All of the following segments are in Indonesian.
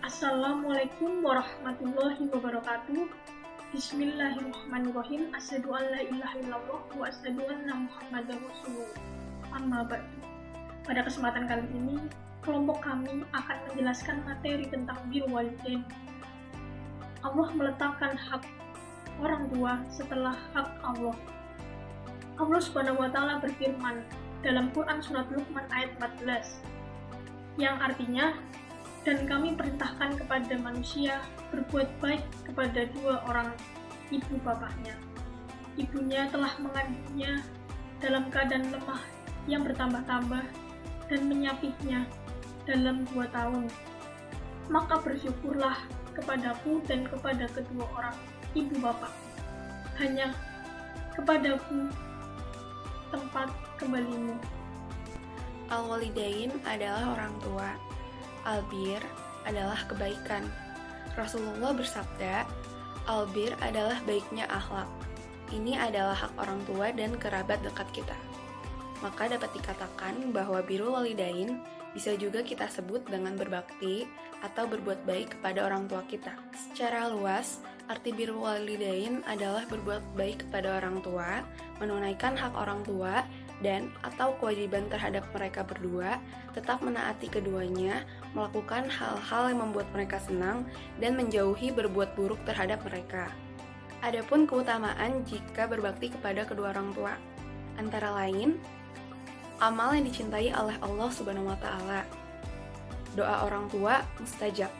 Assalamualaikum warahmatullahi wabarakatuh. Bismillahirrahmanirrahim. Asyhadu an la ilaha illallah wa asyhadu anna Muhammadar Rasulullah. Amma ba'du. Pada kesempatan kali ini, kelompok kami akan menjelaskan materi tentang birrul walidain. Allah meletakkan hak orang tua setelah hak Allah. Allah Subhanahu wa taala berfirman dalam Quran surat Luqman ayat 14 yang artinya, dan kami perintahkan kepada manusia berbuat baik kepada dua orang ibu bapaknya. Ibunya telah mengandungnya dalam keadaan lemah yang bertambah-tambah dan menyapihnya dalam 2 tahun. Maka bersyukurlah kepadaku dan kepada kedua orang ibu bapak. Hanya kepadaku tempat kembalimu. Al-walidain adalah orang tua. Albir adalah kebaikan. Rasulullah bersabda, albir adalah baiknya akhlak. Ini adalah hak orang tua dan kerabat dekat kita. Maka dapat dikatakan bahwa birrul walidain bisa juga kita sebut dengan berbakti atau berbuat baik kepada orang tua kita. Secara luas, arti birrul walidain adalah berbuat baik kepada orang tua, menunaikan hak orang tua, dan atau kewajiban terhadap mereka berdua, tetap menaati keduanya, melakukan hal-hal yang membuat mereka senang, dan menjauhi berbuat buruk terhadap mereka. Adapun keutamaan jika berbakti kepada kedua orang tua, antara lain, amal yang dicintai oleh Allah Subhanahu wa taala. Doa orang tua mustajab.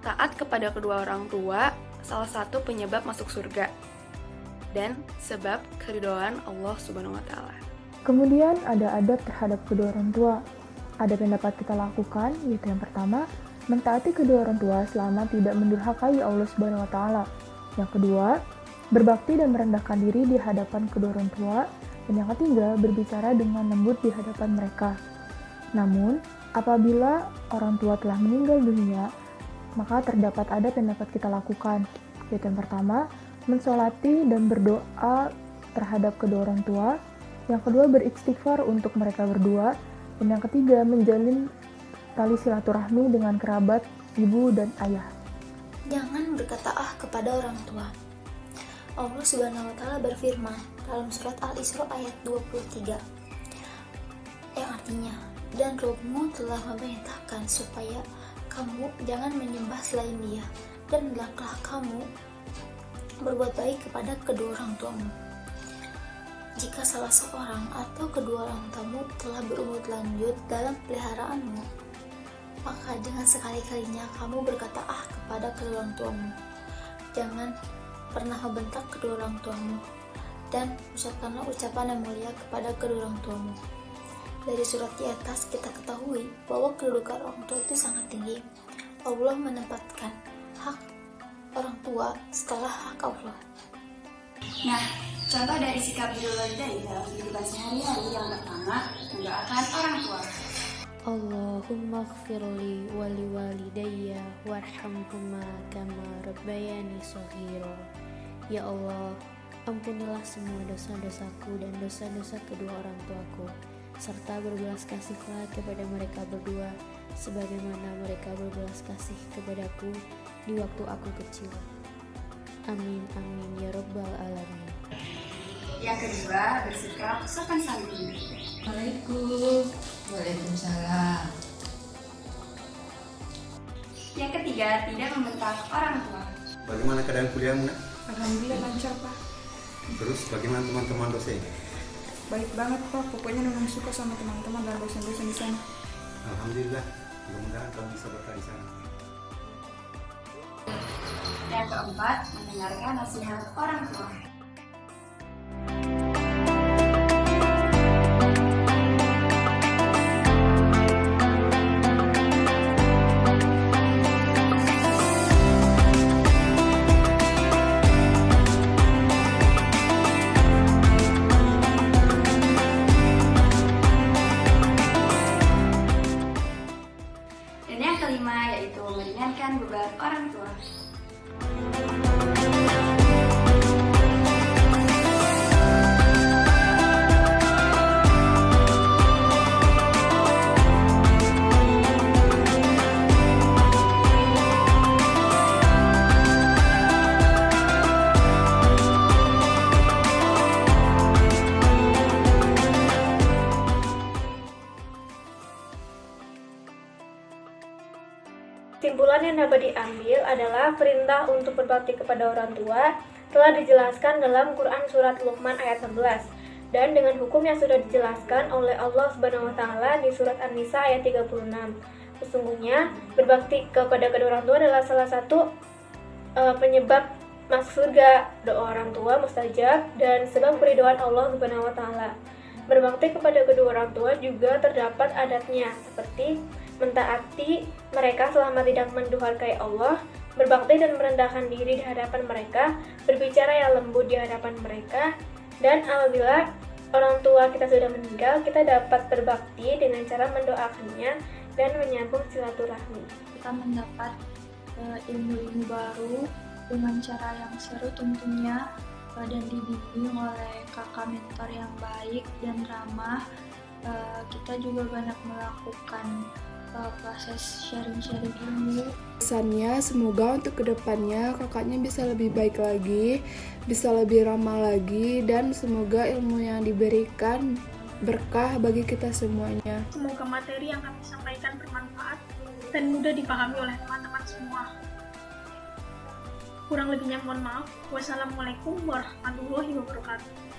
Taat kepada kedua orang tua salah satu penyebab masuk surga dan sebab keridhaan Allah Subhanahu wa taala. Kemudian ada adab terhadap kedua orang tua. Adab yang dapat kita lakukan yaitu yang pertama, mentaati kedua orang tua selama tidak mendurhakai Allah Subhanahu wa taala. Yang kedua, berbakti dan merendahkan diri di hadapan kedua orang tua. Dan yang ketiga, berbicara dengan lembut di hadapan mereka. Namun, apabila orang tua telah meninggal dunia, maka terdapat adab yang dapat kita lakukan, yaitu yang pertama, mensolati dan berdoa terhadap kedua orang tua. Yang kedua, beristighfar untuk mereka berdua. Dan yang ketiga, menjalin tali silaturahmi dengan kerabat, ibu, dan ayah. Jangan berkata kepada orang tua. Allah Subhanahu wa taala berfirman dalam surat Al-Isra ayat 23 yang artinya, dan Robmu telah memerintahkan supaya kamu jangan menyembah selain Dia, dan hendaklah kamu berbuat baik kepada kedua orang tuamu. Jika salah seorang atau kedua orang tuamu telah berumur lanjut dalam peliharaanmu, maka dengan sekali-kalinya kamu berkata kepada kedua orang tuamu. Jangan pernah membentak kedua orang tuamu, dan ucapkanlah ucapan yang mulia kepada kedua orang tuamu. Dari surat di atas kita ketahui bahwa kedudukan orang tua itu sangat tinggi. Allah menempatkan hak orang tua setelah hak Allah. Nah, contoh dari sikap birrul walidain dalam kehidupan sehari-hari yang pertama, mendoakan orang tua. Allahumma gfirli wali walidayya warhamhuma kama rabbayani shaghira. Ya Allah, ampunilah semua dosa-dosaku dan dosa-dosa kedua orang tuaku, serta berbelas kasihlah kepada mereka berdua sebagaimana mereka berbelas kasih kepadaku di waktu aku kecil. Amin amin ya rabbal alamin. Yang kedua, bersikap sopan santun. Assalamualaikum. Waalaikumsalam. Yang ketiga, tidak membentak orang tua. Bagaimana keadaan kuliahmu, Nak? Alhamdulillah lancar, Pak. Terus bagaimana teman-teman dosen? Baik banget, Pak. Pokoknya memang suka sama teman-teman dan dosen-dosen di sana. Alhamdulillah. Mudah-mudahan kamu bisa berkah di sana. Yang keempat, mendengarkan nasihat orang tua. Dan yang kelima, yaitu meringankan beban orang tua. Kesimpulan yang dapat diambil adalah perintah untuk berbakti kepada orang tua telah dijelaskan dalam Quran Surat Luqman ayat 16 dan dengan hukum yang sudah dijelaskan oleh Allah Subhanahu wa Ta'ala di Surat An-Nisa ayat 36. Sesungguhnya berbakti kepada kedua orang tua adalah salah satu penyebab masuk surga. Doa orang tua mustajab dan sebab keridhaan Allah Subhanahu wa Ta'ala. Berbakti kepada kedua orang tua juga terdapat adatnya seperti mentaati mereka selama tidak mendurhakai Allah, berbakti dan merendahkan diri di hadapan mereka, berbicara yang lembut di hadapan mereka, dan apabila orang tua kita sudah meninggal, kita dapat berbakti dengan cara mendoakannya dan menyambung silaturahmi. Kita mendapat ilmu-ilmu baru dengan cara yang seru tentunya dan dibimbing oleh kakak mentor yang baik dan ramah. Kita juga banyak melakukan proses sharing-sharing ilmu. Pesannya semoga untuk kedepannya kakaknya bisa lebih baik lagi, bisa lebih ramah lagi, dan semoga ilmu yang diberikan berkah bagi kita semuanya. Semoga materi yang kami sampaikan bermanfaat dan mudah dipahami oleh teman-teman semua. Kurang lebihnya mohon maaf. Wassalamualaikum warahmatullahi wabarakatuh.